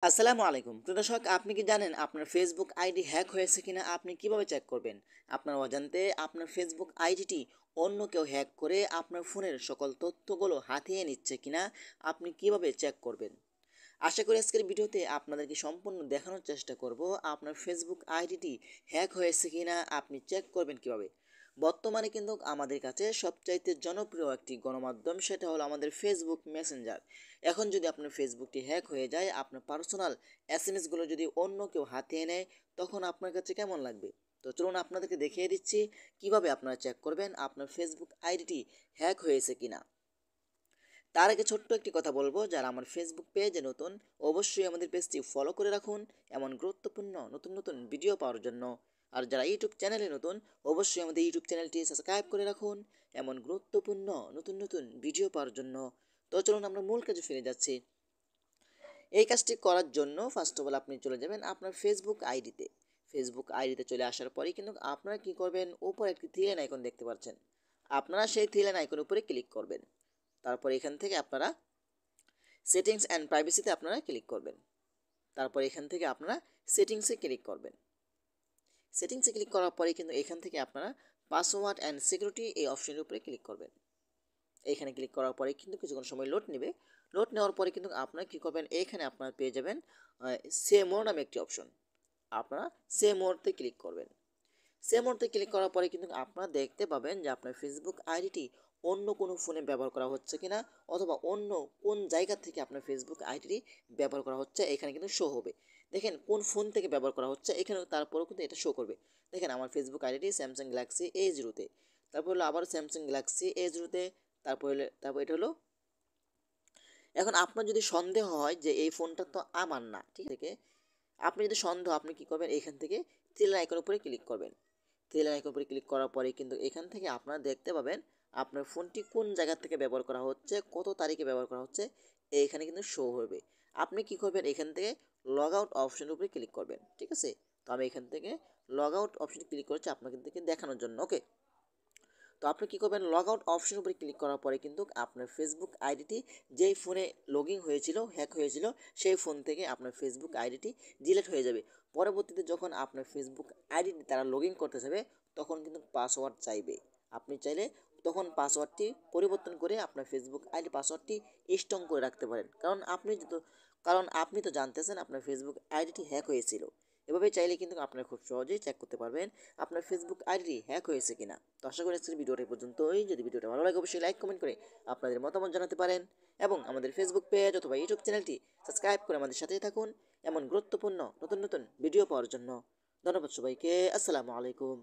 আসসালামু আলাইকুম। প্রিয় দর্শক, আপনি কি জানেন আপনার ফেসবুক আইডি হ্যাক হয়েছে কিনা আপনি কিভাবে চেক করবেন? আপনার অজান্তে আপনার ফেসবুক আইডিটি অন্য কেউ হ্যাক করে আপনার ফোনের সকল তথ্যগুলো হাতিয়ে নিচ্ছে কিনা আপনি কিভাবে চেক করবেন? আশা করি আজকের ভিডিওতে আপনাদেরকে সম্পূর্ণ দেখানোর চেষ্টা করব আপনার ফেসবুক আইডিটি হ্যাক হয়েছে কিনা আপনি চেক করবেন কিভাবে। বর্তমানে কিন্তু আমাদের কাছে সবচাইতে জনপ্রিয় একটি গণমাধ্যম সেটা হলো আমাদের ফেসবুক মেসেঞ্জার। এখন যদি আপনার ফেসবুকটি হ্যাক হয়ে যায়, আপনার পার্সোনাল এসএমএসগুলো যদি অন্য কেউ হাতিয়ে নেয়, তখন আপনার কাছে কেমন লাগবে? তো চলুন আপনাদেরকে দেখিয়ে দিচ্ছি কিভাবে আপনারা চেক করবেন আপনার ফেসবুক আইডিটি হ্যাক হয়েছে কিনা। তার আগে ছোট্ট একটি কথা বলবো, যারা আমার ফেসবুক পেজে নতুন অবশ্যই আমাদের পেজটি ফলো করে রাখুন এমন গুরুত্বপূর্ণ নতুন নতুন ভিডিও পাওয়ার জন্য। আর যারা ইউটিউব চ্যানেলে নতুন অবশ্যই আমাদের ইউটিউব চ্যানেলটি সাবস্ক্রাইব করে রাখুন এমন গুরুত্বপূর্ণ নতুন নতুন ভিডিও পাওয়ার জন্য। তো চলুন আমরা মূল কাজে ফিরে যাচ্ছি। এই কাজটি করার জন্য ফার্স্ট অফ অল আপনি চলে যাবেন আপনার ফেসবুক আইডিতে। ফেসবুক আইডিতে চলে আসার পরেই কিন্তু আপনারা কি করবেন, উপরে একটি থ্রি লাইন আইকন দেখতে পাচ্ছেন, আপনারা সেই থ্রি লাইন আইকনের উপরে ক্লিক করবেন। তারপর এখান থেকে আপনারা সেটিংস অ্যান্ড প্রাইভেসিতে আপনারা ক্লিক করবেন। তারপর এখান থেকে আপনারা সেটিংসে ক্লিক করবেন। সেটিংসে ক্লিক করার পরে কিন্তু এখান থেকে আপনারা পাসওয়ার্ড অ্যান্ড সিকিউরিটি এই অপশনের উপরে ক্লিক করবেন। এইখানে ক্লিক করার পরে কিন্তু কিছুক্ষণ সময় লোড নেবে। লোড নেওয়ার পরে কিন্তু আপনারা কী করবেন, এইখানে আপনারা পেয়ে যাবেন সে মোর নামে একটি অপশন। আপনারা সে মোরতে ক্লিক করবেন। সে মোরতে ক্লিক করার পরে কিন্তু আপনারা দেখতে পাবেন যে আপনার ফেসবুক আইডিটি অন্য কোনো ফোনে ব্যবহার করা হচ্ছে কিনা, অথবা অন্য কোন জায়গা থেকে আপনার ফেসবুক আইডিটি ব্যবহার করা হচ্ছে এখানে কিন্তু শো হবে। দেখেন কোন ফোন থেকে ব্যবহার করা হচ্ছে এখানে, তারপরেও কিন্তু এটা শো করবে। দেখেন আমার ফেসবুক আইডিটি স্যামসাং গ্যালাক্সি A0-তে, তারপর হলো আবার স্যামসাং গ্যালাক্সি A0-তে, তারপর এটা হলো। এখন আপনার যদি সন্দেহ হয় যে এই ফোনটা তো আমার না, ঠিক আছে, আপনি যদি সন্দেহ, আপনি কী করবেন, এখান থেকে থ্রি আইকনের উপরে ক্লিক করবেন। থ্রি আইকনের উপরে ক্লিক করার পরে কিন্তু এখান থেকে আপনারা দেখতে পাবেন আপনার ফোনটি কোন জায়গা থেকে ব্যবহার করা হচ্ছে, কত তারিখে ব্যবহার করা হচ্ছে, এইখানে কিন্তু শো হবে। আপনি কী করবেন, এখান থেকে লগ আউট অপশনের উপরে ক্লিক করবেন। ঠিক আছে, তো আমি এখান থেকে লগ আউট অপশনে ক্লিক করেছি আপনাকে দেখানোর জন্য। ওকে, তো আপনি কী করবেন, লগ আউট অপশনের উপরে ক্লিক করার পরে কিন্তু আপনার ফেসবুক আইডিটি যেই ফোনে লগ ইন হয়েছিল, হ্যাক হয়েছিল, সেই ফোন থেকে আপনার ফেসবুক আইডিটি ডিলিট হয়ে যাবে। পরবর্তীতে যখন আপনার ফেসবুক আইডিটি তারা লগ ইন করতে যাবে, তখন কিন্তু পাসওয়ার্ড চাইবে। আপনি চাইলে তখন পাসওয়ার্ডটি পরিবর্তন করে আপনার ফেসবুক আইডি পাসওয়ার্ডটি স্ট্রং করে রাখতে পারেন, কারণ আপনি তো জানতেছেন আপনার ফেসবুক আইডিটি হ্যাক হয়েছিল। এভাবে চাইলে কিন্তু আপনারা খুব সহজেই চেক করতে পারবেন আপনার ফেসবুক আইডি হ্যাক হয়েছে কিনা। তো আশা করি আজকের ভিডিওটা এই পর্যন্তই। যদি ভিডিওটা ভালো লাগে অবশ্যই লাইক কমেন্ট করে আপনাদের মতামত জানাতে পারেন, এবং আমাদের ফেসবুক পেজ অথবা ইউটিউব চ্যানেলটি সাবস্ক্রাইব করে আমাদের সাথেই থাকুন এমন গুরুত্বপূর্ণ নতুন নতুন ভিডিও পাওয়ার জন্য। ধন্যবাদ সবাইকে। আসসালামু আলাইকুম।